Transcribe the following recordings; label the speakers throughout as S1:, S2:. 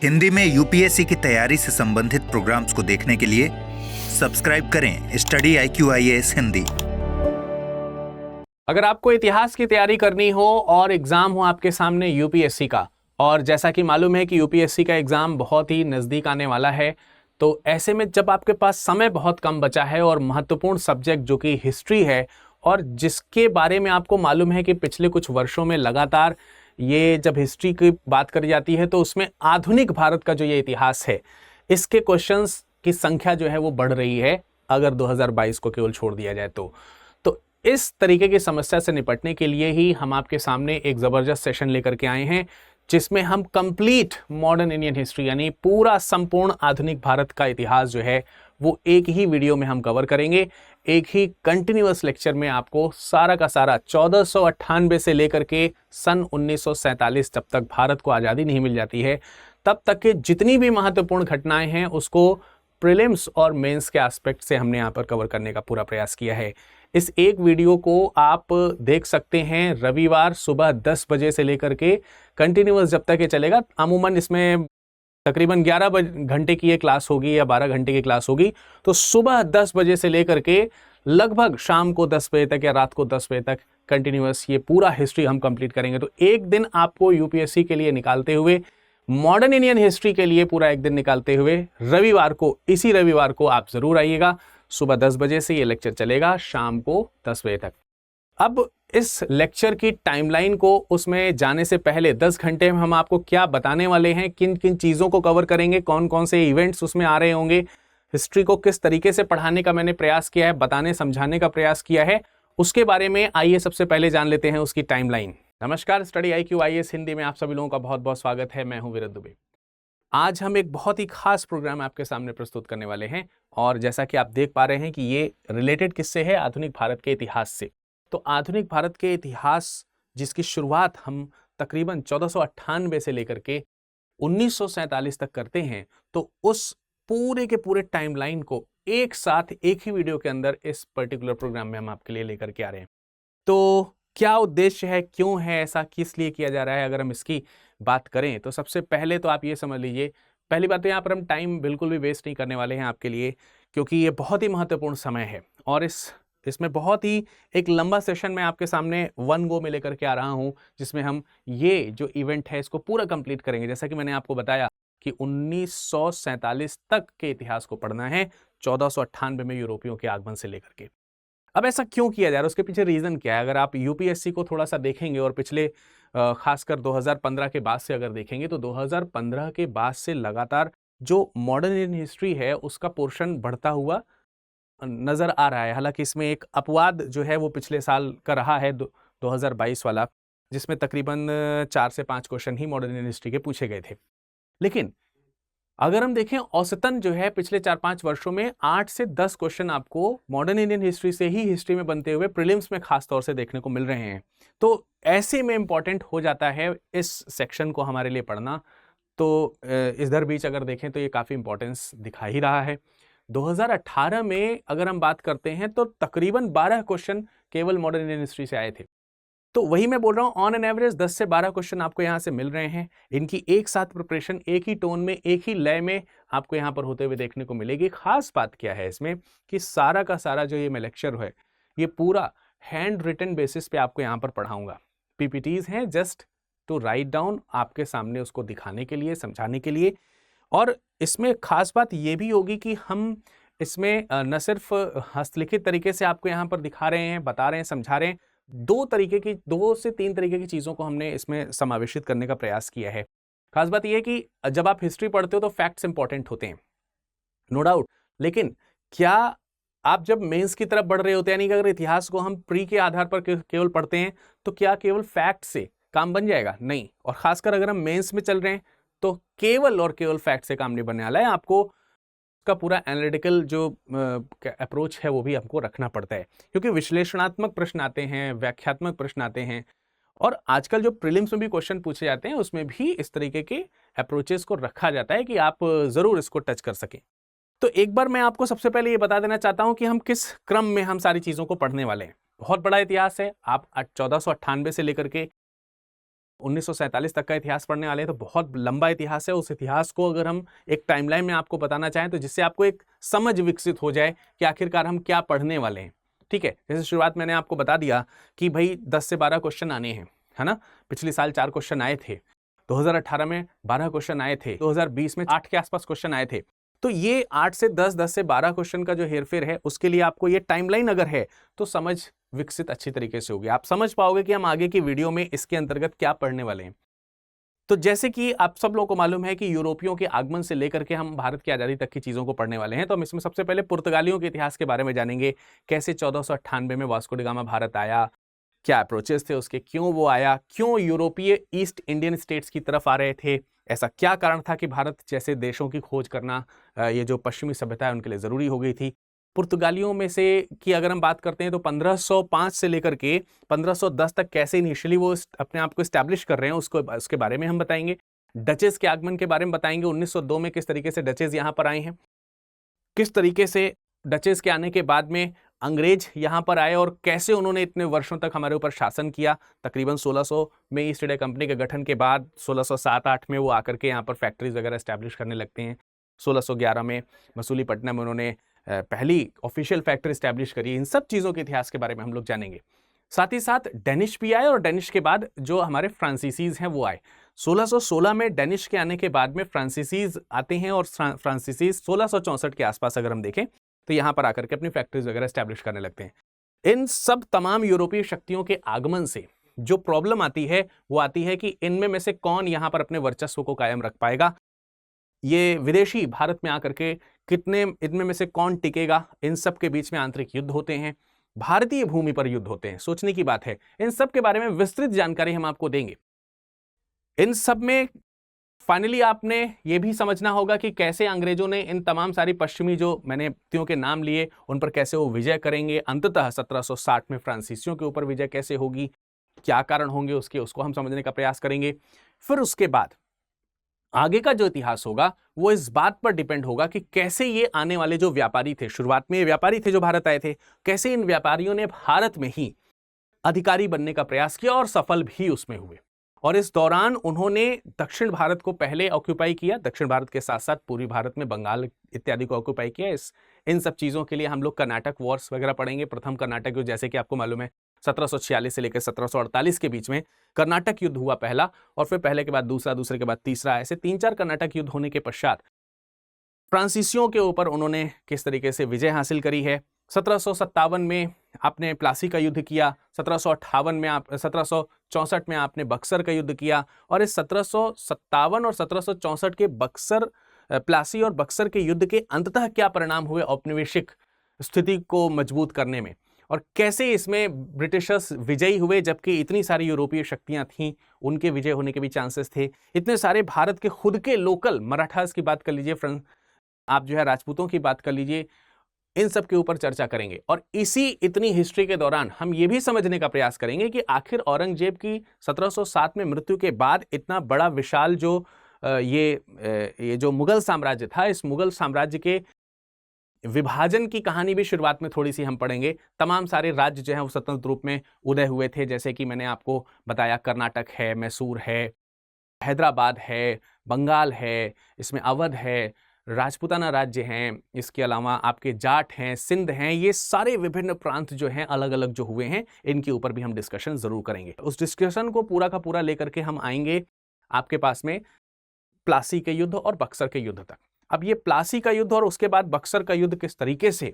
S1: हिंदी में यूपीएससी की तैयारी से संबंधित प्रोग्राम्स को देखने के लिए सब्सक्राइब करें स्टडी IQIAS हिंदी।
S2: अगर आपको इतिहास की तैयारी करनी हो और एग्जाम हो आपके सामने यूपीएससी का, और जैसा कि मालूम है कि यूपीएससी का एग्जाम बहुत ही नज़दीक आने वाला है, तो ऐसे में जब आपके पास समय बहुत कम बचा है और महत्वपूर्ण सब्जेक्ट जो कि हिस्ट्री है और जिसके बारे में आपको मालूम है कि पिछले कुछ वर्षों में लगातार ये जब हिस्ट्री की बात करी जाती है तो उसमें आधुनिक भारत का जो ये इतिहास है इसके क्वेश्चंस की संख्या जो है वो बढ़ रही है, अगर 2022 को केवल छोड़ दिया जाए तो इस तरीके की समस्या से निपटने के लिए ही हम आपके सामने एक ज़बरदस्त सेशन लेकर के आए हैं, जिसमें हम कंप्लीट मॉडर्न इंडियन हिस्ट्री यानी पूरा संपूर्ण आधुनिक भारत का इतिहास जो है वो एक ही वीडियो में हम कवर करेंगे। एक ही कंटिन्यूअस लेक्चर में आपको सारा का सारा 1498 से लेकर के सन 1947 जब तक भारत को आज़ादी नहीं मिल जाती है तब तक के जितनी भी महत्वपूर्ण घटनाएं हैं उसको प्रीलिम्स और मेंस के एस्पेक्ट से हमने यहाँ पर कवर करने का पूरा प्रयास किया है। इस एक वीडियो को आप देख सकते हैं रविवार सुबह 10 बजे से लेकर के कंटिन्यूअस जब तक ये चलेगा। अमूमन इसमें तकरीबन 11 घंटे की ये क्लास होगी या 12 घंटे की क्लास होगी, तो सुबह 10 बजे से लेकर के लगभग शाम को 10 बजे तक या रात को 10 बजे तक कंटिन्यूअस ये पूरा हिस्ट्री हम कंप्लीट करेंगे। तो एक दिन आपको यूपीएससी के लिए निकालते हुए, मॉडर्न इंडियन हिस्ट्री के लिए पूरा एक दिन निकालते हुए रविवार को, इसी रविवार को आप जरूर आइएगा। सुबह 10 बजे से ये लेक्चर चलेगा शाम को 10 बजे तक। अब इस लेक्चर की टाइमलाइन को उसमें जाने से पहले 10 घंटे में हम आपको क्या बताने वाले हैं, किन किन चीज़ों को कवर करेंगे, कौन कौन से इवेंट्स उसमें आ रहे होंगे, हिस्ट्री को किस तरीके से पढ़ाने का मैंने प्रयास किया है, बताने समझाने का प्रयास किया है, उसके बारे में आइए सबसे पहले जान लेते हैं उसकी टाइमलाइन। नमस्कार, स्टडी IQIAS हिंदी में आप सभी लोगों का बहुत बहुत स्वागत है। मैं हूं विरत दुबे। आज हम एक बहुत ही खास प्रोग्राम आपके सामने प्रस्तुत करने वाले हैं और जैसा कि आप देख पा रहे हैं कि ये रिलेटेड किससे है, आधुनिक भारत के इतिहास से। तो आधुनिक भारत के इतिहास जिसकी शुरुआत हम तकरीबन 1498 से लेकर के 1947 तक करते हैं, तो उस पूरे के पूरे टाइमलाइन को एक साथ एक ही वीडियो के अंदर इस पर्टिकुलर प्रोग्राम में हम आपके लिए लेकर के आ रहे हैं। तो क्या उद्देश्य है, क्यों है ऐसा, किस लिए किया जा रहा है, अगर हम इसकी बात करें तो सबसे पहले तो आप ये समझ लीजिए, पहली बात तो यहाँ पर हम टाइम बिल्कुल भी वेस्ट नहीं करने वाले हैं आपके लिए, क्योंकि ये बहुत ही महत्वपूर्ण समय है और इसमें बहुत ही एक लंबा सेशन मैं आपके सामने वन गो में लेकर के आ रहा हूँ, जिसमें हम ये जो इवेंट है इसको पूरा कंप्लीट करेंगे। जैसा कि मैंने आपको बताया कि 1947 तक के इतिहास को पढ़ना है, 1498 में यूरोपियों के आगमन से लेकर के। अब ऐसा क्यों किया जा रहा है, उसके पीछे रीज़न क्या है? अगर आप यूपीएससी को थोड़ा सा देखेंगे और पिछले खासकर 2015 के बाद से अगर देखेंगे तो 2015 के बाद से लगातार जो मॉडर्न इंडियन हिस्ट्री है उसका पोर्शन बढ़ता हुआ नज़र आ रहा है। हालांकि इसमें एक अपवाद जो है वो पिछले साल का रहा है 2022 वाला, जिसमें तकरीबन 4 से 5 क्वेश्चन ही मॉडर्न इंडियन हिस्ट्री के पूछे गए थे। लेकिन अगर हम देखें औसतन जो है पिछले 4-5 वर्षों में 8 से 10 क्वेश्चन आपको मॉडर्न इंडियन हिस्ट्री से ही हिस्ट्री में बनते हुए प्रीलिम्स में खास तौर से देखने को मिल रहे हैं। तो ऐसे में इंपॉर्टेंट हो जाता है इस सेक्शन को हमारे लिए पढ़ना। तो इधर बीच अगर देखें तो ये काफ़ी इंपॉर्टेंस दिखा ही रहा है। 2018 में अगर हम बात करते हैं तो तकरीबन 12 क्वेश्चन केवल मॉडर्न इंडियन हिस्ट्री से आए थे। तो वही मैं बोल रहा हूँ, ऑन एन एवरेज 10 से 12 क्वेश्चन आपको यहाँ से मिल रहे हैं। इनकी एक साथ प्रिपरेशन एक ही टोन में, एक ही लय में आपको यहाँ पर होते हुए देखने को मिलेगी। खास बात क्या है इसमें कि सारा का सारा जो ये मैं लेक्चर है ये पूरा हैंड रिटन बेसिस पे आपको यहाँ पर पढ़ाऊंगा। PPTs हैं जस्ट टू राइट डाउन, आपके सामने उसको दिखाने के लिए, समझाने के लिए। और इसमें खास बात ये भी होगी कि हम इसमें न सिर्फ हस्तलिखित तरीके से आपको यहाँ पर दिखा रहे हैं, बता रहे हैं, समझा रहे हैं, 2 से 3 तरीके की चीज़ों को हमने इसमें समावेशित करने का प्रयास किया है। खास बात यह है कि जब आप हिस्ट्री पढ़ते हो तो फैक्ट्स इंपॉर्टेंट होते हैं, नो डाउट, लेकिन क्या आप जब मेंस की तरफ बढ़ रहे होते हैं, यानी कि अगर इतिहास को हम प्री के आधार पर केवल पढ़ते हैं तो क्या केवल फैक्ट से काम बन जाएगा? नहीं। और खासकर अगर हम मेंस में चल रहे हैं तो केवल और केवल फैक्ट से काम नहीं बनने वाला है। आपको का पूरा एनालिटिकल जो अप्रोच है वो भी हमको रखना पड़ता है, क्योंकि विश्लेषणात्मक प्रश्न आते हैं, व्याख्यात्मक प्रश्न आते हैं, और आजकल जो प्रीलिम्स में भी क्वेश्चन पूछे जाते हैं उसमें भी इस तरीके के अप्रोचेस को रखा जाता है कि आप जरूर इसको टच कर सकें। तो एक बार मैं आपको सबसे पहले ये बता देना चाहता हूं कि हम किस क्रम में हम सारी चीजों को पढ़ने वाले हैं। बहुत बड़ा इतिहास है। आप 1498 से लेकर के 1947 तक का इतिहास पढ़ने वाले हैं तो बहुत लंबा इतिहास है। उस इतिहास को अगर हम एक टाइमलाइन में आपको बताना चाहें तो जिससे आपको एक समझ विकसित हो जाए कि आखिरकार हम क्या पढ़ने वाले हैं। ठीक है, जैसे शुरुआत मैंने आपको बता दिया कि भाई 10 से 12 क्वेश्चन आने हैं, है ना। पिछले साल 4 क्वेश्चन आए थे, 2018 में 12 क्वेश्चन आए थे, 2020 में 8 के आसपास क्वेश्चन आए थे। तो ये 8 से 10, 10 से 12 क्वेश्चन का जो हेरफेर है उसके लिए आपको ये टाइमलाइन अगर है तो समझ विकसित अच्छी तरीके से होगी। आप समझ पाओगे कि हम आगे की वीडियो में इसके अंतर्गत क्या पढ़ने वाले हैं। तो जैसे कि आप सब लोगों को मालूम है कि यूरोपियों के आगमन से लेकर के हम भारत की आज़ादी तक की चीज़ों को पढ़ने वाले हैं। तो हम इसमें सबसे पहले पुर्तगालियों के इतिहास के बारे में जानेंगे। कैसे 1498 में वास्को डी गामा भारत आया, क्या अप्रोचेस थे उसके, क्यों वो आया, क्यों यूरोपीय ईस्ट इंडियन स्टेट्स की तरफ आ रहे थे, ऐसा क्या कारण था कि भारत जैसे देशों की खोज करना ये जो पश्चिमी सभ्यता है उनके लिए ज़रूरी हो गई थी। पुर्तगालियों में से की अगर हम बात करते हैं तो 1505 से लेकर के 1510 तक कैसे इनिशियली वो अपने आप को स्टैब्लिश कर रहे हैं उसके बारे में हम बताएंगे। डचेस के आगमन के बारे में बताएंगे। 1902 में किस तरीके से डचेस यहाँ पर आए हैं, किस तरीके से डचेस के आने के बाद में अंग्रेज यहाँ पर आए और कैसे उन्होंने इतने वर्षों तक हमारे ऊपर शासन किया। तकरीबन 1600 में ईस्ट इंडिया कंपनी के गठन के बाद 1607-8 में वो आकर के यहाँ पर फैक्ट्रीज वगैरह एस्टैब्लिश करने लगते हैं। 1611 में मसूलीपट्टनम में उन्होंने पहली ऑफिशियल फैक्ट्री एस्टैब्लिश करी। इन सब चीज़ों के इतिहास के बारे में हम लोग जानेंगे। साथ ही साथ डेनिश भी आए और डेनिश के बाद जो हमारे फ्रांसीसीज हैं वो आए। 1616 में डेनिश के आने के बाद में फ्रांसीसीज आते हैं और फ्रांसीसीज 1664 के आसपास अगर हम देखें तो यहाँ पर आकर के अपनी फैक्ट्रीज वगैरह एस्टैब्लिश करने लगते हैं। इन सब तमाम यूरोपीय शक्तियों के आगमन से जो प्रॉब्लम आती है वो आती है कि इनमें में से कौन यहाँ पर अपने वर्चस्व को कायम रख पाएगा, ये विदेशी भारत में आकर के कितने, इनमें में से कौन टिकेगा। इन सब के बीच में आंतरिक युद्ध होते हैं, भारतीय भूमि पर युद्ध होते हैं। सोचने की बात है। इन सब के बारे में विस्तृत जानकारी हम आपको देंगे। इन सब में फाइनली आपने ये भी समझना होगा कि कैसे अंग्रेजों ने इन तमाम सारी पश्चिमी जो मैंने व्यक्तियों के नाम लिए उन पर कैसे वो विजय करेंगे। अंततः 1760 में फ्रांसीसियों के ऊपर विजय कैसे होगी, क्या कारण होंगे उसको हम समझने का प्रयास करेंगे। फिर उसके बाद आगे का जो इतिहास होगा वो इस बात पर डिपेंड होगा कि कैसे ये आने वाले जो व्यापारी थे, शुरुआत में ये व्यापारी थे जो भारत आए थे, कैसे इन व्यापारियों ने भारत में ही अधिकारी बनने का प्रयास किया और सफल भी उसमें हुए। और इस दौरान उन्होंने दक्षिण भारत को पहले ऑक्यूपाई किया, दक्षिण भारत के साथ साथ पूर्वी भारत में बंगाल इत्यादि को ऑक्यूपाई किया। इन सब चीज़ों के लिए हम लोग कर्नाटक वॉर्स वगैरह पढ़ेंगे। प्रथम कर्नाटक युद्ध, जैसे कि आपको मालूम है 1746 से लेकर 1748 के बीच में कर्नाटक युद्ध हुआ पहला, और फिर पहले के बाद दूसरा, दूसरे के बाद तीसरा, ऐसे 3-4 कर्नाटक युद्ध होने के पश्चात फ्रांसीसियों के ऊपर उन्होंने किस तरीके से विजय हासिल करी है। 1757 में आपने प्लासी का युद्ध किया, 1758 में 1764 में आपने बक्सर का युद्ध किया, और इस 1757 और 1764 के बक्सर, प्लासी और बक्सर के युद्ध के अंततः क्या परिणाम हुए औपनिवेशिक स्थिति को मजबूत करने में, और कैसे इसमें ब्रिटिशर्स विजयी हुए जबकि इतनी सारी यूरोपीय शक्तियां थीं, उनके विजय होने के भी चांसेस थे। इतने सारे भारत के खुद के लोकल मराठास की बात कर लीजिए, आप जो है राजपूतों की बात कर लीजिए, इन सब के ऊपर चर्चा करेंगे। और इसी इतनी हिस्ट्री के दौरान हम ये भी समझने का प्रयास करेंगे कि आखिर औरंगजेब की 1707 में मृत्यु के बाद इतना बड़ा विशाल जो ये जो मुगल साम्राज्य था, इस मुगल साम्राज्य के विभाजन की कहानी भी शुरुआत में थोड़ी सी हम पढ़ेंगे। तमाम सारे राज्य जो हैं वो स्वतंत्र रूप में उदय हुए थे, जैसे कि मैंने आपको बताया कर्नाटक है, मैसूर है, हैदराबाद है, बंगाल है, इसमें अवध है, राजपूताना राज्य हैं, इसके अलावा आपके जाट हैं, सिंध हैं। ये सारे विभिन्न प्रांत जो हैं अलग अलग जो हुए हैं, इनके ऊपर भी हम डिस्कशन जरूर करेंगे। उस डिस्कशन को पूरा का पूरा लेकर के हम आएंगे आपके पास में प्लासी के युद्ध और बक्सर के युद्ध तक। अब ये प्लासी का युद्ध और उसके बाद बक्सर का युद्ध किस तरीके से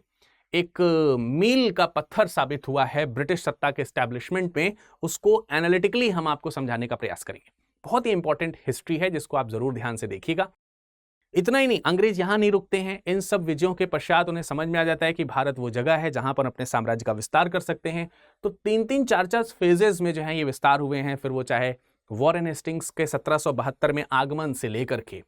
S2: एक मील का पत्थर साबित हुआ है ब्रिटिश सत्ता के एस्टैब्लिशमेंट में, उसको एनालिटिकली हम आपको समझाने का प्रयास करेंगे। बहुत ही इंपॉर्टेंट हिस्ट्री है जिसको आप जरूर ध्यान से देखिएगा। इतना ही नहीं, अंग्रेज यहां नहीं रुकते हैं। इन सब विजयों के पश्चात उन्हें समझ में आ जाता है कि भारत वो जगह है जहां पर अपने साम्राज्य का विस्तार कर सकते हैं। तो 3-3, 4-4 फेजेस में जो है ये विस्तार हुए हैं। फिर वो चाहे वॉरेन हेस्टिंग्स के 1772 में आगमन से लेकर के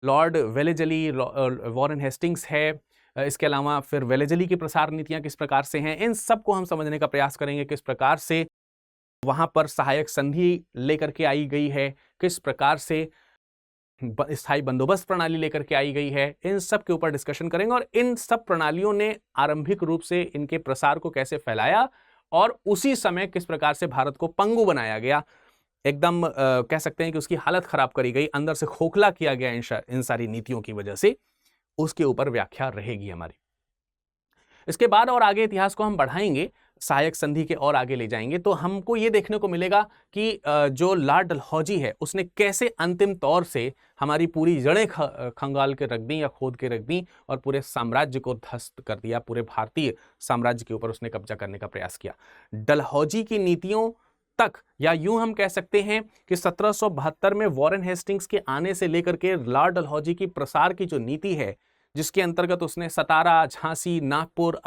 S2: लॉर्ड वेलेजली, वॉरेन हेस्टिंग्स है, इसके अलावा फिर वेलेजली की प्रसार नीतियां किस प्रकार से हैं, इन सब को हम समझने का प्रयास करेंगे। किस प्रकार से वहां पर सहायक संधि लेकर के आई गई है, किस प्रकार से स्थायी बंदोबस्त प्रणाली लेकर के आई गई है, इन सब के ऊपर डिस्कशन करेंगे। और इन सब प्रणालियों ने आरंभिक रूप से इनके प्रसार को कैसे फैलाया और उसी समय किस प्रकार से भारत को पंगु बनाया गया, एकदम कह सकते हैं कि उसकी हालत खराब करी गई, अंदर से खोखला किया गया इन सारी नीतियों की वजह से, उसके ऊपर व्याख्या रहेगी हमारी। इसके बाद और आगे इतिहास को हम बढ़ाएंगे, सहायक संधि के और आगे ले जाएंगे, तो हमको ये देखने को मिलेगा कि जो लॉर्ड डलहौजी है उसने कैसे अंतिम तौर से हमारी पूरी जड़ें खंगाल के रख दी या खोद के रख दी और पूरे साम्राज्य को ध्वस्त कर दिया, पूरे भारतीय साम्राज्य के ऊपर उसने कब्जा करने का प्रयास किया। डलहौजी की नीतियों तक, या यूं हम कह सकते हैं कि 1772 में वॉरेन हेस्टिंग्स के आने से लेकर के लॉर्ड डलहौजी की प्रसार की जो नीति है, जिसके अंतर्गत उसने सतारा, झांसी, नागपुर,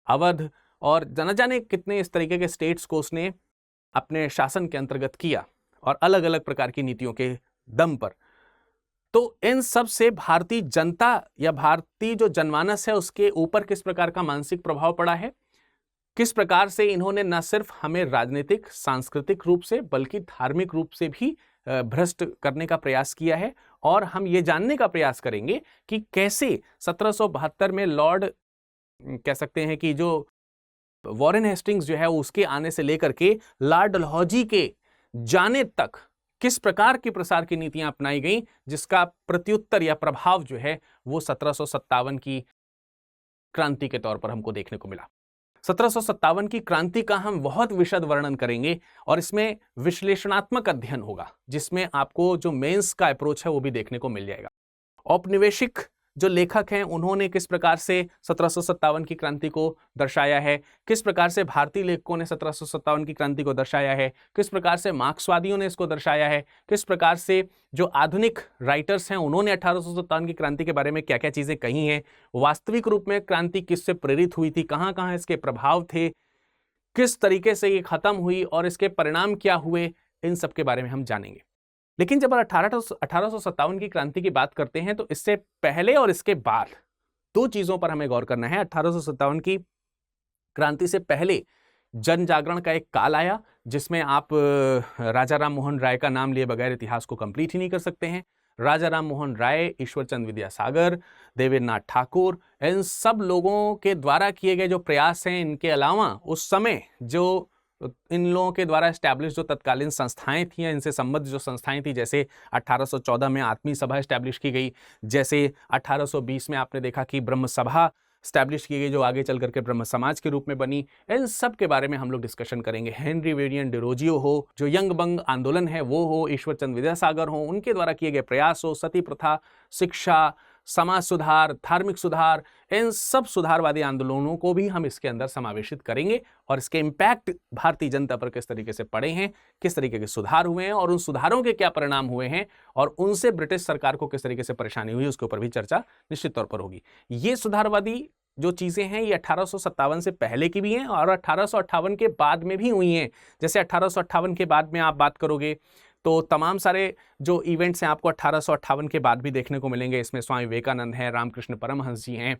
S2: अवध और न जाने कितने इस तरीके के स्टेट्स को उसने अपने शासन के अंतर्गत किया, और अलग अलग प्रकार की नीतियों के दम पर। तो इन सब से भारतीय जनता या भारतीय जो जनमानस है उसके ऊपर किस प्रकार का मानसिक प्रभाव पड़ा है, किस प्रकार से इन्होंने न सिर्फ हमें राजनीतिक सांस्कृतिक रूप से बल्कि धार्मिक रूप से भी भ्रष्ट करने का प्रयास किया है। और हम ये जानने का प्रयास करेंगे कि कैसे 1772 में लॉर्ड, कह सकते हैं कि जो वॉरेन हेस्टिंग्स जो है उसके आने से लेकर के लॉर्ड डलहौजी के जाने तक किस प्रकार की प्रसार की नीतियां अपनाई गई, जिसका प्रत्युत्तर या प्रभाव जो है वो 1757 की क्रांति के तौर पर हमको देखने को मिला। 1757 की क्रांति का हम बहुत विशद वर्णन करेंगे और इसमें विश्लेषणात्मक अध्ययन होगा, जिसमें आपको जो मेंस का अप्रोच है वो भी देखने को मिल जाएगा। औपनिवेशिक जो लेखक हैं उन्होंने किस प्रकार से 1757 की क्रांति को दर्शाया है, किस प्रकार से भारतीय लेखकों ने 1757 की क्रांति को दर्शाया है, किस प्रकार से मार्क्सवादियों ने इसको दर्शाया है, किस प्रकार से जो आधुनिक राइटर्स हैं उन्होंने 1857 की क्रांति के बारे में क्या क्या चीजें कही हैं, वास्तविक रूप में क्रांति किससे प्रेरित हुई थी, कहां कहां इसके प्रभाव थे, किस तरीके से ये खत्म हुई और इसके परिणाम क्या हुए, इन सब के बारे में हम जानेंगे। लेकिन जब 1857 की क्रांति की बात करते हैं तो इससे पहले और इसके बाद दो चीजों पर हमें गौर करना है। 1857 की क्रांति से पहले जन जागरण का एक काल आया, जिसमें आप राजा राम मोहन राय का नाम लिए बगैर इतिहास को कंप्लीट ही नहीं कर सकते हैं। राजा राम मोहन राय, ईश्वर चंद्र विद्यासागर, देवेंद्रनाथ ठाकुर, इन सब लोगों के द्वारा किए गए जो प्रयास हैं, इनके अलावा उस समय जो इन लोगों के द्वारा एस्टैब्लिश जो तत्कालीन संस्थाएं थी या इनसे संबद्ध जो संस्थाएं थी, जैसे 1814 में आत्मीय सभा एस्टैब्लिश की गई, जैसे 1820 में आपने देखा कि ब्रह्म सभा एस्टैब्लिश की गई जो आगे चल करके ब्रह्म समाज के रूप में बनी, इन सब के बारे में हम लोग डिस्कशन करेंगे। हेनरी वेरियन डिरोजियो हो, जो यंग बंग आंदोलन है वो हो, ईश्वर चंद्र विद्यासागर हो, उनके द्वारा किए गए प्रयास हो, सती प्रथा, शिक्षा, समाज सुधार, धार्मिक सुधार, इन सब सुधारवादी आंदोलनों को भी हम इसके अंदर समावेशित करेंगे और इसके इम्पैक्ट भारतीय जनता पर किस तरीके से पड़े हैं, किस तरीके के सुधार हुए हैं और उन सुधारों के क्या परिणाम हुए हैं और उनसे ब्रिटिश सरकार को किस तरीके से परेशानी हुई, उसके ऊपर भी चर्चा निश्चित तौर पर होगी। ये सुधारवादी जो चीजें हैं ये 1857 से पहले की भी हैं और 1858 के बाद में भी हुई हैं। जैसे 1858 के बाद में आप बात करोगे तो तमाम सारे जो इवेंट्स हैं आपको 1858 के बाद भी देखने को मिलेंगे। इसमें स्वामी विवेकानंद हैं, रामकृष्ण परमहंस जी हैं,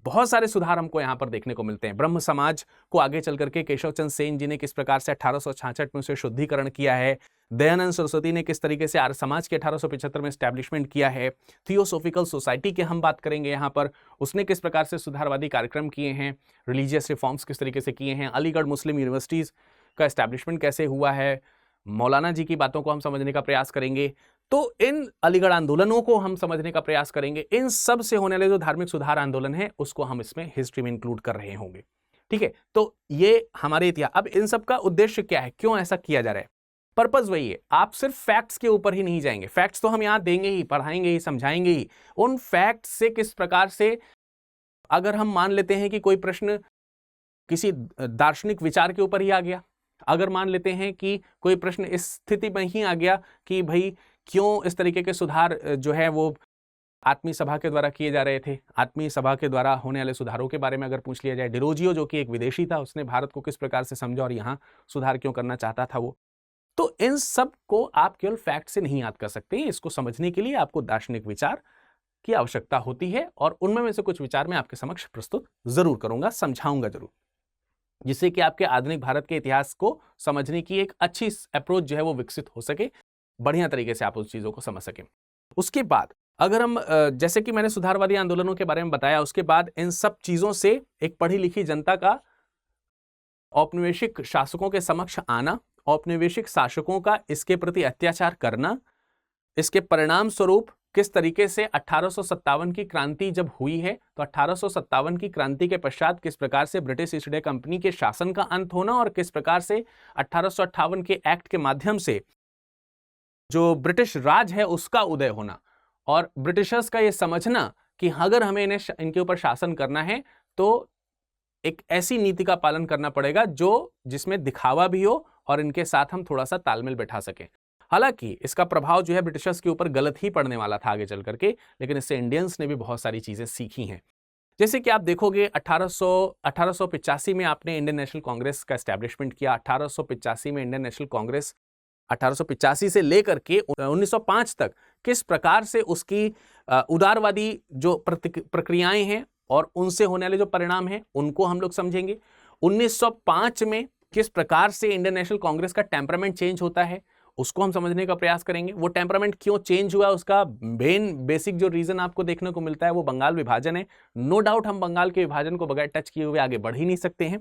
S2: बहुत सारे सुधार हमको यहाँ पर देखने को मिलते हैं। ब्रह्म समाज को आगे चल करके केशव चंद्र सेन जी ने किस प्रकार से 1866 में उसे शुद्धिकरण किया है, दयानंद सरस्वती ने किस तरीके से आर्य समाज के 1875 में एस्टैब्लिशमेंट किया है, थियोसॉफिकल सोसाइटी की हम बात करेंगे यहाँ पर, उसने किस प्रकार से सुधारवादी कार्यक्रम किए हैं, रिलीजियस रिफॉर्म्स किस तरीके से किए हैं, अलीगढ़ मुस्लिम यूनिवर्सिटीज़ का एस्टैब्लिशमेंट कैसे हुआ है, मौलाना जी की बातों को हम समझने का प्रयास करेंगे। तो इन अलीगढ़ आंदोलनों को हम समझने का प्रयास करेंगे। इन सब से होने वाले जो धार्मिक सुधार आंदोलन है उसको हम इसमें हिस्ट्री में इंक्लूड कर रहे होंगे। ठीक है, तो ये हमारे इतिहास। अब इन सब का उद्देश्य क्या है, क्यों ऐसा किया जा रहा है, पर्पस वही है। आप सिर्फ फैक्ट्स के ऊपर ही नहीं जाएंगे, फैक्ट्स तो हम यहां देंगे ही, पढ़ाएंगे ही, समझाएंगे ही। उन फैक्ट्स से किस प्रकार से, अगर हम मान लेते हैं कि कोई प्रश्न किसी दार्शनिक विचार के ऊपर ही आ गया, अगर मान लेते हैं कि कोई प्रश्न इस स्थिति में ही आ गया कि भाई क्यों इस तरीके के सुधार जो है वो आत्मीय सभा के द्वारा किए जा रहे थे, आत्मीय सभा के द्वारा होने वाले सुधारों के बारे में अगर पूछ लिया जाए, डिरोजियो जो कि एक विदेशी था, उसने भारत को किस प्रकार से समझा और यहाँ सुधार क्यों करना चाहता था वो, तो इन सब को आप केवल फैक्ट से नहीं याद कर सकते। इसको समझने के लिए आपको दार्शनिक विचार की आवश्यकता होती है और उनमें में से कुछ विचार मैं आपके समक्ष प्रस्तुत जरूर करूंगा, समझाऊंगा जरूर, जिससे कि आपके आधुनिक भारत के इतिहास को समझने की एक अच्छी अप्रोच जो है वो विकसित हो सके, बढ़िया तरीके से आप उस चीजों को समझ सकें। उसके बाद अगर हम जैसे कि मैंने सुधारवादी आंदोलनों के बारे में बताया, उसके बाद इन सब चीजों से एक पढ़ी लिखी जनता का औपनिवेशिक शासकों के समक्ष आना औपनिवेशिक शासकों का इसके प्रति अत्याचार करना, इसके परिणाम स्वरूप किस तरीके से 1857 की क्रांति जब हुई है तो 1857 की क्रांति के पश्चात किस प्रकार से ब्रिटिश ईस्ट इंडिया कंपनी के शासन का अंत होना और किस प्रकार से 1858 के एक्ट के माध्यम से जो ब्रिटिश राज है उसका उदय होना, और ब्रिटिशर्स का यह समझना कि अगर हमें इनके ऊपर शासन करना है तो एक ऐसी नीति का पालन करना पड़ेगा जिसमें दिखावा भी हो और इनके साथ हम थोड़ा सा तालमेल बैठा सकें। हालांकि इसका प्रभाव जो है ब्रिटिशर्स के ऊपर गलत ही पड़ने वाला था आगे चल करके, लेकिन इससे इंडियंस ने भी बहुत सारी चीजें सीखी हैं। जैसे कि आप देखोगे 1885 में आपने इंडियन नेशनल कांग्रेस का एस्टैब्लिशमेंट किया। 1885 में इंडियन नेशनल कांग्रेस 1885 से लेकर के 1905 तक किस प्रकार से उसकी उदारवादी जो प्रक्रियाएं हैं और उनसे होने वाले जो परिणाम हैं उनको हम लोग समझेंगे। 1905 में किस प्रकार से इंडियन नेशनल कांग्रेस का टेम्परामेंट चेंज होता है उसको हम समझने का प्रयास करेंगे। वो टेम्परामेंट क्यों चेंज हुआ, उसका बेसिक जो रीजन आपको देखने को मिलता है वो बंगाल विभाजन है। नो डाउट हम बंगाल के विभाजन को बगैर टच किए हुए आगे बढ़ ही नहीं सकते हैं।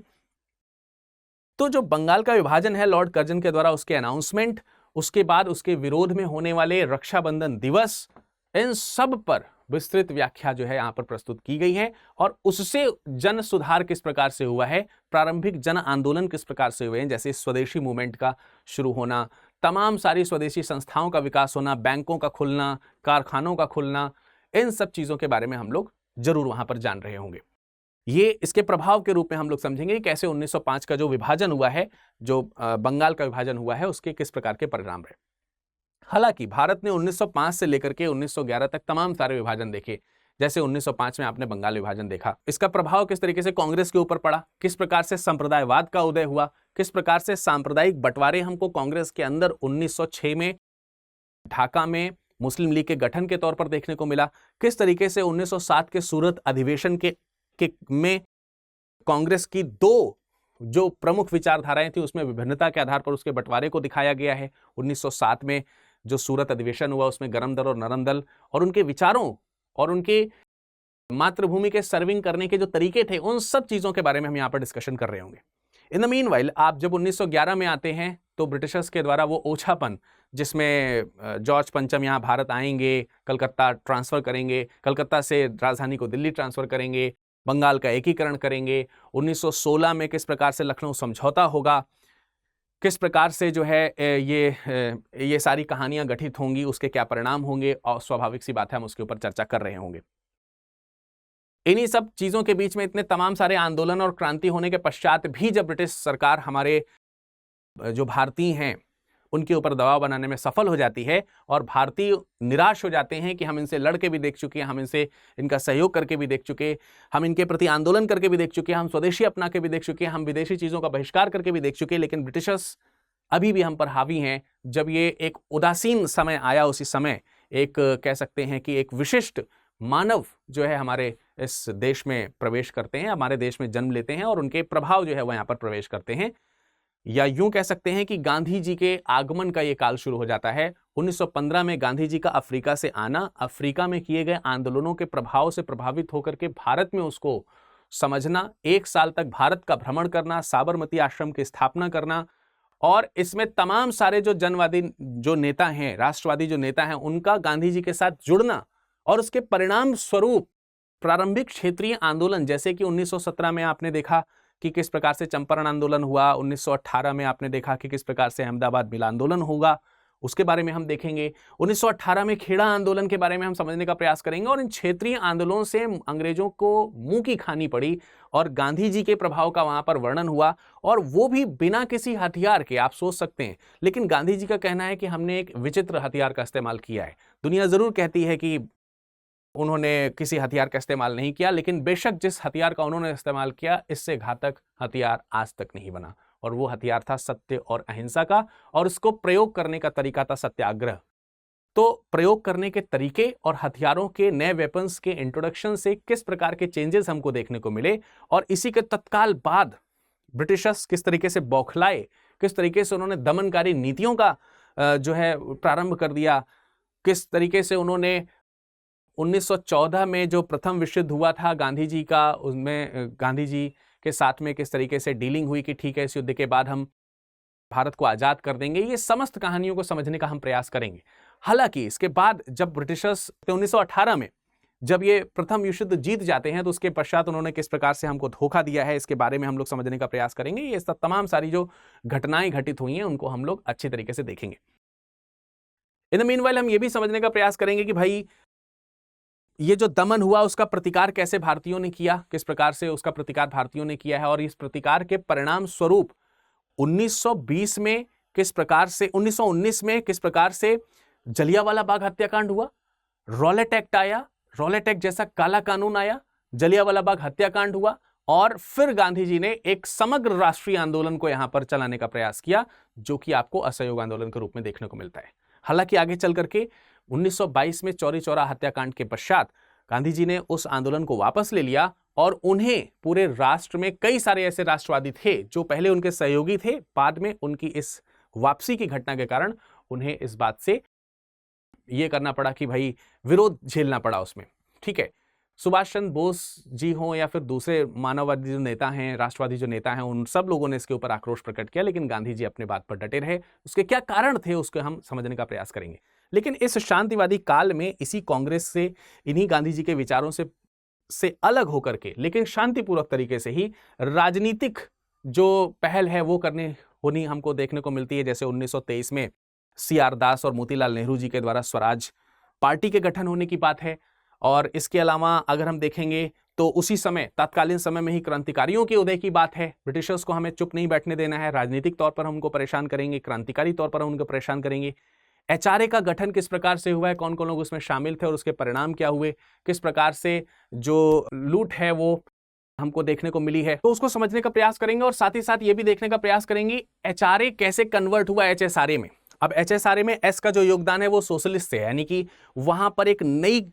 S2: तो जो बंगाल का विभाजन है लॉर्ड कर्जन के द्वारा, उसके अनाउंसमेंट, उसके बाद उसके विरोध में होने वाले रक्षाबंधन दिवस, इन सब पर विस्तृत व्याख्या जो है यहां पर प्रस्तुत की गई है। और उससे जन सुधार किस प्रकार से हुआ है, प्रारंभिक जन आंदोलन किस प्रकार से हुए हैं, जैसे स्वदेशी मूवमेंट का शुरू होना, तमाम सारी स्वदेशी संस्थाओं का विकास होना, बैंकों का खुलना, कारखानों का खुलना, इन सब चीजों के बारे में हम लोग जरूर वहां पर जान रहे होंगे। ये इसके प्रभाव के रूप में हम लोग समझेंगे कैसे 1905 का जो विभाजन हुआ है, जो बंगाल का विभाजन हुआ है, उसके किस प्रकार के परिणाम रहे। हालांकि भारत ने 1905 से लेकर के 1911 तक तमाम सारे विभाजन देखे। जैसे 1905 में आपने बंगाल विभाजन देखा, इसका प्रभाव किस तरीके से कांग्रेस के ऊपर पड़ा, किस प्रकार से संप्रदायवाद का उदय हुआ, किस प्रकार से सांप्रदायिक बंटवारे हमको कांग्रेस के अंदर 1906 में ढाका में मुस्लिम लीग के गठन के तौर पर देखने को मिला, किस तरीके से 1907 के सूरत अधिवेशन के में कांग्रेस की दो जो प्रमुख विचारधाराएं थी उसमें विभिन्नता के आधार पर उसके बंटवारे को दिखाया गया है। 1907 में जो सूरत अधिवेशन हुआ उसमें गरम दल और नरम दल और उनके विचारों और उनके मातृभूमि के सर्विंग करने के जो तरीके थे, उन सब चीजों के बारे में हम यहाँ पर डिस्कशन कर रहे होंगे। इन द मीनवाइल आप जब 1911 में आते हैं तो ब्रिटिशर्स के द्वारा वो ओछापन, जिसमें जॉर्ज पंचम यहाँ भारत आएंगे, कलकत्ता ट्रांसफर करेंगे, कलकत्ता से राजधानी को दिल्ली ट्रांसफर करेंगे, बंगाल का एकीकरण करेंगे, 1916 में किस प्रकार से लखनऊ समझौता होगा, किस प्रकार से जो है ये सारी कहानियां गठित होंगी, उसके क्या परिणाम होंगे, और स्वाभाविक सी बात है हम उसके ऊपर चर्चा कर रहे होंगे। इन्हीं सब चीजों के बीच में इतने तमाम सारे आंदोलन और क्रांति होने के पश्चात भी जब ब्रिटिश सरकार हमारे जो भारतीय हैं उनके ऊपर दबाव बनाने में सफल हो जाती है और भारतीय निराश हो जाते हैं कि हम इनसे लड़ के भी देख चुके हैं, हम इनका सहयोग करके भी देख चुके, हम इनके प्रति आंदोलन करके भी देख चुके, हम स्वदेशी अपना के भी देख चुके, हम विदेशी चीजों का बहिष्कार करके भी देख चुके, लेकिन ब्रिटिशर्स अभी भी हम पर हावी हैं। जब ये एक उदासीन समय आया, उसी समय एक कह सकते हैं कि एक विशिष्ट मानव जो है हमारे इस देश में प्रवेश करते हैं, हमारे देश में जन्म लेते हैं और उनके प्रभाव जो है वह यहाँ पर प्रवेश करते हैं, या यूं कह सकते हैं कि गांधी जी के आगमन का ये काल शुरू हो जाता है। 1915 में गांधी जी का अफ्रीका से आना, अफ्रीका में किए गए आंदोलनों के प्रभाव से प्रभावित होकर के भारत में उसको समझना, 1 साल तक भारत का भ्रमण करना, साबरमती आश्रम की स्थापना करना, और इसमें तमाम सारे जो जनवादी जो नेता हैं, राष्ट्रवादी जो नेता हैं, उनका गांधी जी के साथ जुड़ना और उसके परिणाम स्वरूप प्रारंभिक क्षेत्रीय आंदोलन, जैसे कि 1917 में आपने देखा कि किस प्रकार से चंपारण आंदोलन हुआ, 1918 में आपने देखा कि किस प्रकार से अहमदाबाद मिल आंदोलन होगा, उसके बारे में हम देखेंगे। 1918 में खेड़ा आंदोलन के बारे में हम समझने का प्रयास करेंगे और इन क्षेत्रीय आंदोलनों से अंग्रेजों को मुंह की खानी पड़ी और गांधी जी के प्रभाव का वहां पर वर्णन हुआ, और वो भी बिना किसी हथियार के। आप सोच सकते हैं, लेकिन गांधी जी का कहना है कि हमने एक विचित्र हथियार का इस्तेमाल किया है। दुनिया जरूर कहती है कि उन्होंने किसी हथियार का इस्तेमाल नहीं किया, लेकिन बेशक जिस हथियार का उन्होंने इस्तेमाल किया, इससे घातक हथियार आज तक नहीं बना, और वो हथियार था सत्य और अहिंसा का, और उसको प्रयोग करने का तरीका था सत्याग्रह। तो प्रयोग करने के तरीके और हथियारों के नए वेपन्स के इंट्रोडक्शन से किस प्रकार के चेंजेस हमको देखने को मिले, और इसी के तत्काल बाद ब्रिटिशर्स किस तरीके से बौखलाए, किस तरीके से उन्होंने दमनकारी नीतियों का जो है प्रारंभ कर दिया, किस तरीके से उन्होंने 1914 में जो प्रथम विश्व युद्ध हुआ था गांधी जी का, उसमें गांधी जी के साथ में किस तरीके से डीलिंग हुई कि ठीक है, इस युद्ध के बाद हम भारत को आजाद कर देंगे, ये समस्त कहानियों को समझने का हम प्रयास करेंगे। हालांकि इसके बाद जब ब्रिटिशर्स 1918 में जब ये प्रथम विश्व युद्ध जीत जाते हैं तो उसके पश्चात उन्होंने किस प्रकार से हमको धोखा दिया है, इसके बारे में हम लोग समझने का प्रयास करेंगे। ये सब तमाम सारी जो घटनाएं घटित हुई हैं उनको हम लोग अच्छी तरीके से देखेंगे। इन द मीनवाइल हम ये भी समझने का प्रयास करेंगे कि भाई ये जो दमन हुआ उसका प्रतिकार कैसे भारतीयों ने किया, किस प्रकार से उसका प्रतिकार भारतीयों ने किया है, और इस प्रतिकार के परिणाम स्वरूप 1920 में किस प्रकार से, 1919 में किस प्रकार से जलियांवाला बाग हत्याकांड हुआ, रॉलेट एक्ट आया, रॉलेट एक्ट जैसा काला कानून आया, जलियांवाला बाग हत्याकांड हुआ, और फिर गांधी जी ने एक समग्र राष्ट्रीय आंदोलन को यहां पर चलाने का प्रयास किया, जो कि आपको असहयोग आंदोलन के रूप में देखने को मिलता है। हालांकि आगे चल करके 1922 में चौरी चौरा हत्याकांड के पश्चात गांधी जी ने उस आंदोलन को वापस ले लिया और उन्हें पूरे राष्ट्र में कई सारे ऐसे राष्ट्रवादी थे जो पहले उनके सहयोगी थे, बाद में उनकी इस वापसी की घटना के कारण उन्हें इस बात से यह करना पड़ा कि भाई विरोध झेलना पड़ा उसमें। ठीक है, सुभाष चंद्र बोस जी हों या फिर दूसरे मानववादी जो नेता हैं, राष्ट्रवादी जो नेता हैं, उन सब लोगों ने इसके ऊपर आक्रोश प्रकट किया, लेकिन गांधी जी अपने बात पर डटे रहे। उसके क्या कारण थे उसको हम समझने का प्रयास करेंगे। लेकिन इस शांतिवादी काल में इसी कांग्रेस से, इन्हीं गांधी जी के विचारों से अलग होकर के, लेकिन शांतिपूर्वक तरीके से ही राजनीतिक जो पहल है वो होनी हमको देखने को मिलती है। जैसे 1923 में CR दास और मोतीलाल नेहरू जी के द्वारा स्वराज पार्टी के गठन होने की बात है। और इसके अलावा अगर हम देखेंगे तो उसी समय, तत्कालीन समय में ही क्रांतिकारियों के उदय की बात है। ब्रिटिशर्स को हमें चुप नहीं बैठने देना है, राजनीतिक तौर पर हम उनको परेशान करेंगे, क्रांतिकारी तौर पर हम उनको परेशान करेंगे। HRA का गठन किस प्रकार से हुआ है, कौन कौन लोग उसमें शामिल थे और उसके परिणाम क्या हुए, किस प्रकार से जो लूट है वो हमको देखने को मिली है, तो उसको समझने का प्रयास करेंगे। और साथ ही साथ ये भी देखने का प्रयास करेंगे HRA कैसे कन्वर्ट हुआ HSRA में। अब HSRA में S का जो योगदान है वो सोशलिस्ट से है, यानी कि वहां पर एक नई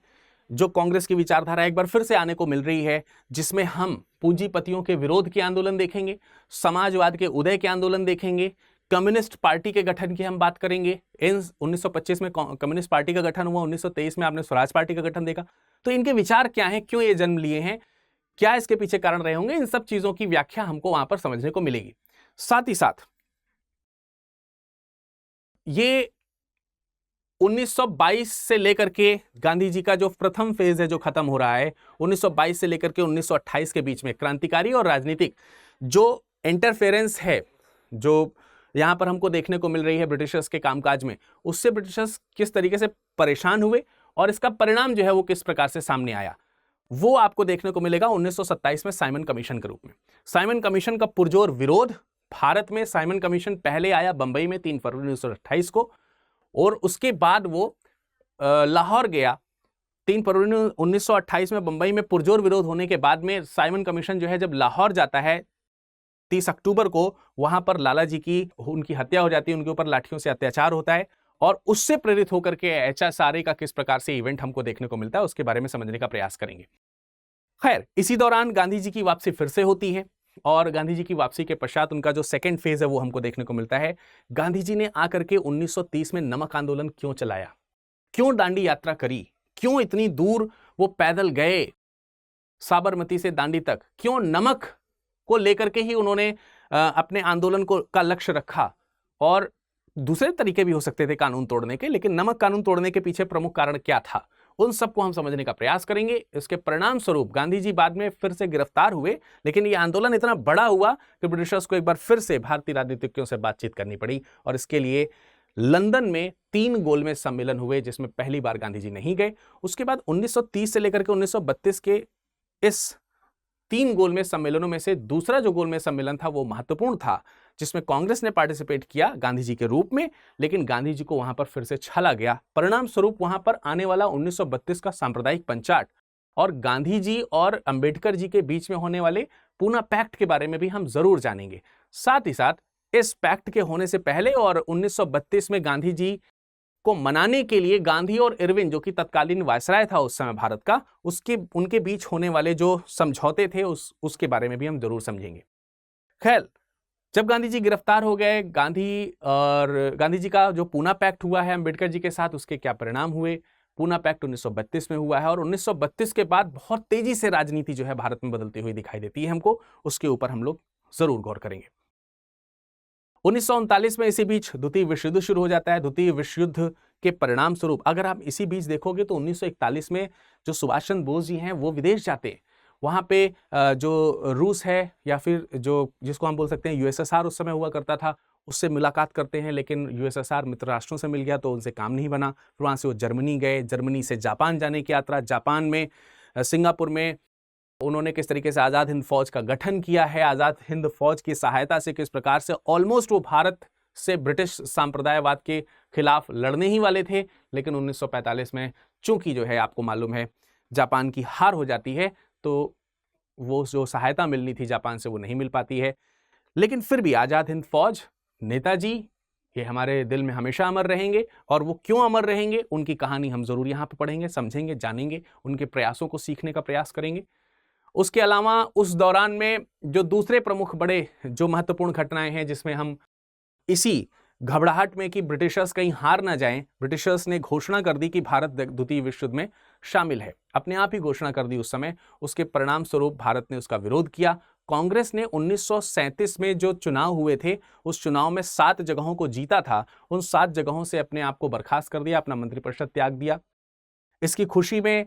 S2: जो कांग्रेस की विचारधारा एक बार फिर से आने को मिल रही है, जिसमें हम पूंजीपतियों के विरोध के आंदोलन देखेंगे, समाजवाद के उदय के आंदोलन देखेंगे, कम्युनिस्ट पार्टी के गठन की हम बात करेंगे। 1925 में कम्युनिस्ट पार्टी का गठन हुआ, 1923 में आपने स्वराज पार्टी का गठन देखा। तो इनके विचार क्या हैं, क्यों ये जन्म लिए हैं, क्या इसके पीछे कारण रहे होंगे, इन सब चीजों की व्याख्या हमको वहां पर समझने को मिलेगी। साथ ही साथ ये 1922 से लेकर के गांधी जी का जो प्रथम फेज है जो खत्म हो रहा है, 1922 से लेकर के 1928 के बीच में क्रांतिकारी और राजनीतिक जो इंटरफेरेंस है, जो यहां पर हमको देखने को मिल रही है ब्रिटिशर्स के कामकाज में, उससे ब्रिटिशर्स किस तरीके से परेशान हुए और इसका परिणाम जो है वो किस प्रकार से सामने आया, वो आपको देखने को मिलेगा 1927 में साइमन कमीशन के रूप में। साइमन कमीशन का पुरजोर विरोध भारत में, साइमन कमीशन पहले आया बंबई में 3 फरवरी 1928 को, और उसके बाद वो लाहौर गया 3 फरवरी 1928 में। बंबई में पुरजोर विरोध होने के बाद में साइमन कमीशन जो है जब लाहौर जाता है 30 अक्टूबर को, वहां पर लाला जी की उनकी हत्या हो जाती है, उनके ऊपर लाठियों से अत्याचार होता है, और उससे प्रेरित होकर के HSRA का किस प्रकार से इवेंट हमको देखने को मिलता है उसके बारे में समझने का प्रयास करेंगे। खैर, इसी दौरान गांधी जी की वापसी फिर से होती है, और गांधी जी की वापसी के पश्चात उनका जो सेकंड फेज है वो हमको देखने को मिलता है। गांधी जी ने आकर के 1930 में नमक आंदोलन क्यों चलाया, क्यों दांडी यात्रा करी, क्यों इतनी दूर वो पैदल गए साबरमती से दांडी तक, क्यों नमक को लेकर के ही उन्होंने अपने आंदोलन को का लक्ष्य रखा। और दूसरे तरीके भी हो सकते थे कानून तोड़ने के, लेकिन नमक कानून तोड़ने के पीछे प्रमुख कारण क्या था, उन सबको हम समझने का प्रयास करेंगे। इसके परिणाम स्वरूप गांधी जी बाद में फिर से गिरफ्तार हुए, लेकिन यह आंदोलन इतना बड़ा हुआ कि ब्रिटिशर्स को एक बार फिर से भारतीय राजनीतिज्ञों से बातचीत करनी पड़ी, और इसके लिए लंदन में 3 गोलमेज सम्मेलन हुए, जिसमें पहली बार गांधी जी नहीं गए। उसके बाद 1930 से लेकर के 1932 के इस 3 गोलमेज सम्मेलनों में से दूसरा जो गोलमेज सम्मेलन था वो महत्वपूर्ण था, जिसमें कांग्रेस ने पार्टिसिपेट किया गांधी जी के रूप में, लेकिन गांधी जी को वहां पर फिर से छला गया। परिणाम स्वरूप वहां पर आने वाला 1932 का सांप्रदायिक पंचाट और गांधी जी और अंबेडकर जी के बीच में होने वाले पूना पैक्ट के बारे में भी हम जरूर जानेंगे। साथ ही साथ इस पैक्ट के होने से पहले और 1932 में गांधी जी को मनाने के लिए गांधी और इरविन, जो कि तत्कालीन वायसराय था उस समय भारत का, उनके बीच होने वाले जो समझौते थे उसके बारे में भी हम जरूर समझेंगे। खैर, जब गांधी जी गिरफ्तार हो गए, गांधी जी का जो पूना पैक्ट हुआ है अंबेडकर जी के साथ, उसके क्या परिणाम हुए। पूना पैक्ट 1932 में हुआ है, और 1932 के बाद बहुत तेजी से राजनीति जो है भारत में बदलती हुई दिखाई देती है हमको, उसके ऊपर हम लोग जरूर गौर करेंगे। 1939 में इसी बीच द्वितीय विश्व युद्ध शुरू हो जाता है। द्वितीय विश्व युद्ध के परिणाम स्वरूप अगर आप इसी बीच देखोगे तो 1941 में जो सुभाष चंद्र बोस जी हैं वो विदेश जाते हैं। वहाँ पे जो रूस है या फिर जो जिसको हम बोल सकते हैं यूएसएसआर उस समय हुआ करता था, उससे मुलाकात करते हैं, लेकिन यूएसएसआर मित्र राष्ट्रों से मिल गया तो उनसे काम नहीं बना। फिर वहाँ से वो जर्मनी गए, जर्मनी से जापान जाने की यात्रा, जापान में सिंगापुर में उन्होंने किस तरीके से आज़ाद हिंद फौज का गठन किया है, आज़ाद हिंद फौज की सहायता से किस प्रकार से ऑलमोस्ट वो भारत से ब्रिटिश सांप्रदायवाद के खिलाफ लड़ने ही वाले थे, लेकिन 1945 में चूंकि जो है आपको मालूम है जापान की हार हो जाती है तो वो जो सहायता मिलनी थी जापान से वो नहीं मिल पाती है। लेकिन फिर भी आज़ाद हिंद फौज, नेताजी ये हमारे दिल में हमेशा अमर रहेंगे। और वो क्यों अमर रहेंगे, उनकी कहानी हम जरूर यहाँ पे पढ़ेंगे, समझेंगे, जानेंगे, उनके प्रयासों को सीखने का प्रयास करेंगे। उसके अलावा उस दौरान में जो दूसरे प्रमुख बड़े जो महत्वपूर्ण घटनाएं हैं जिसमें हम इसी घबराहट में कि ब्रिटिशर्स कहीं हार ना जाएं, ब्रिटिशर्स ने घोषणा कर दी कि भारत द्वितीय विश्व युद्ध में शामिल है, अपने आप ही घोषणा कर दी उस समय। उसके परिणाम स्वरूप भारत ने उसका विरोध किया। कांग्रेस ने 1937 में जो चुनाव हुए थे उस चुनाव में 7 जगहों को जीता था, उन 7 जगहों से अपने आप को बर्खास्त कर दिया, अपना मंत्रिपरिषद त्याग दिया। इसकी खुशी में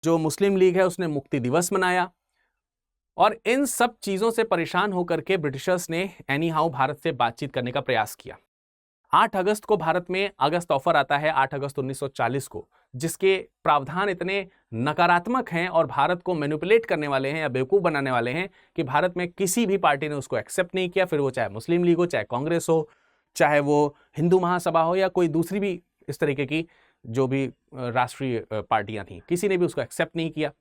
S2: जो मुस्लिम लीग है उसने मुक्ति दिवस मनाया। और इन सब चीजों से परेशान होकर के ब्रिटिशर्स ने एनी हाउ भारत से बातचीत करने का प्रयास किया। 8 अगस्त को भारत में अगस्त ऑफर आता है, 8 अगस्त 1940 को, जिसके प्रावधान इतने नकारात्मक हैं और भारत को मैनिपुलेट करने वाले हैं या बेवकूफ बनाने वाले हैं कि भारत में किसी भी पार्टी ने उसको एक्सेप्ट नहीं किया, फिर वो चाहे मुस्लिम लीग हो, चाहे कांग्रेस हो, चाहे वो हिंदू महासभा हो या कोई दूसरी भी इस तरीके की जो भी राष्ट्रीय पार्टियां थी, किसी ने भी उसको एक्सेप्ट नहीं किया।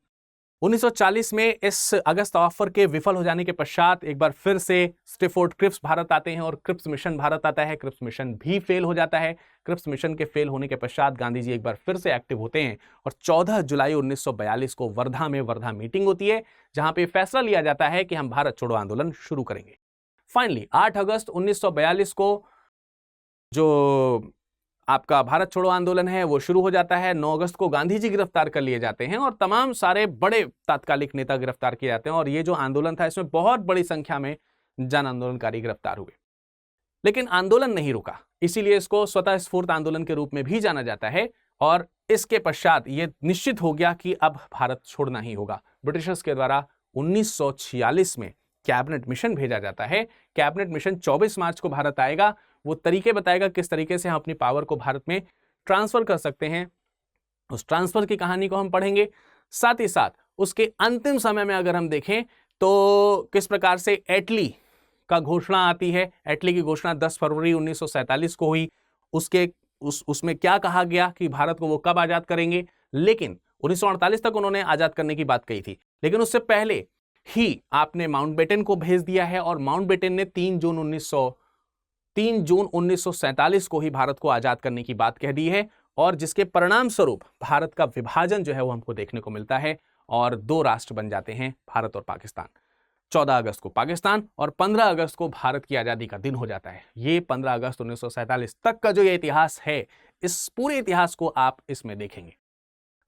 S2: 1940 में इस अगस्त ऑफर के विफल हो जाने के पश्चात एक बार फिर से स्टिफोर्ड क्रिप्स भारत आते हैं और क्रिप्स मिशन भारत आता है। क्रिप्स मिशन भी फेल हो जाता है। क्रिप्स मिशन के फेल होने के पश्चात गांधी जी एक बार फिर से एक्टिव होते हैं और 14 जुलाई 1942 को वर्धा में वर्धा मीटिंग होती है जहां पे फैसला लिया जाता है कि हम भारत छोड़ो आंदोलन शुरू करेंगे। फाइनली 8 अगस्त 1942 को जो आपका भारत छोड़ो आंदोलन है वो शुरू हो जाता है। 9 अगस्त को गांधी जी गिरफ्तार कर लिए जाते हैं और तमाम सारे बड़े तात्कालिक नेता गिरफ्तार किए जाते हैं और ये जो आंदोलन था इसमें बहुत बड़ी संख्या में जन आंदोलनकारी गिरफ्तार हुए। लेकिन आंदोलन नहीं रुका, इसीलिए इसको स्वतः स्फूर्त आंदोलन के रूप में भी जाना जाता है। और इसके पश्चात ये निश्चित हो गया कि अब भारत छोड़ना ही होगा। ब्रिटिशर्स के द्वारा 1946 में कैबिनेट मिशन भेजा जाता है। कैबिनेट मिशन 24 मार्च को भारत आएगा। वो तरीके बताएगा किस तरीके से हम अपनी पावर को भारत में ट्रांसफर कर सकते हैं। उस ट्रांसफर की कहानी को हम पढ़ेंगे। साथ ही साथ उसके अंतिम समय में अगर हम देखें तो किस प्रकार से एटली का घोषणा आती है। एटली की घोषणा 10 फरवरी 1947 को हुई। उसमें क्या कहा गया कि भारत को वो कब आजाद करेंगे, लेकिन 1948 तक उन्होंने आजाद करने की बात कही थी। लेकिन उससे पहले ही आपने माउंटबेटन को भेज दिया है और माउंटबेटन ने 3 जून 1947 को ही भारत को आजाद करने की बात कह दी है और जिसके परिणाम स्वरूप भारत का विभाजन जो है वो हमको देखने को मिलता है और 2 राष्ट्र बन जाते हैं, भारत और पाकिस्तान। 14 अगस्त को पाकिस्तान और 15 अगस्त को भारत की आजादी का दिन हो जाता है। ये 15 अगस्त 1947 तक का जो ये इतिहास है, इस पूरे इतिहास को आप इसमें देखेंगे।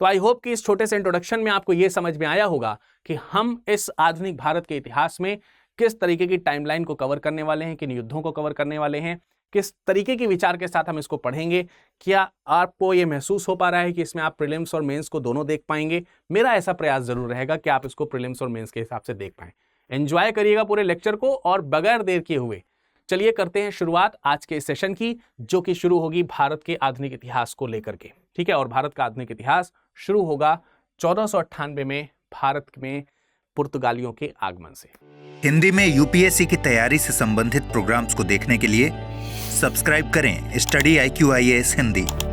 S2: तो आई होप कि इस छोटे से इंट्रोडक्शन में आपको यह समझ में आया होगा कि हम इस आधुनिक भारत के इतिहास में किस तरीके की टाइमलाइन को कवर करने वाले हैं, किन युद्धों को कवर करने वाले हैं, किस तरीके के विचार के साथ हम इसको पढ़ेंगे। क्या आपको ये महसूस हो पा रहा है कि इसमें आप प्रीलिम्स और मेंस को दोनों देख पाएंगे? मेरा ऐसा प्रयास जरूर रहेगा कि आप इसको प्रीलिम्स और मेंस के हिसाब से देख पाएं। एंजॉय करिएगा पूरे लेक्चर को और बगैर देर किए हुए चलिए करते हैं शुरुआत आज के इस सेशन की, जो कि शुरू होगी भारत के आधुनिक इतिहास को लेकर के। ठीक है, और भारत का आधुनिक इतिहास शुरू होगा 1498 में भारत में पुर्तगालियों के आगमन से।
S1: हिंदी में यूपीएससी की तैयारी से संबंधित प्रोग्राम्स को देखने के लिए सब्सक्राइब करें स्टडी IQ IAS हिंदी।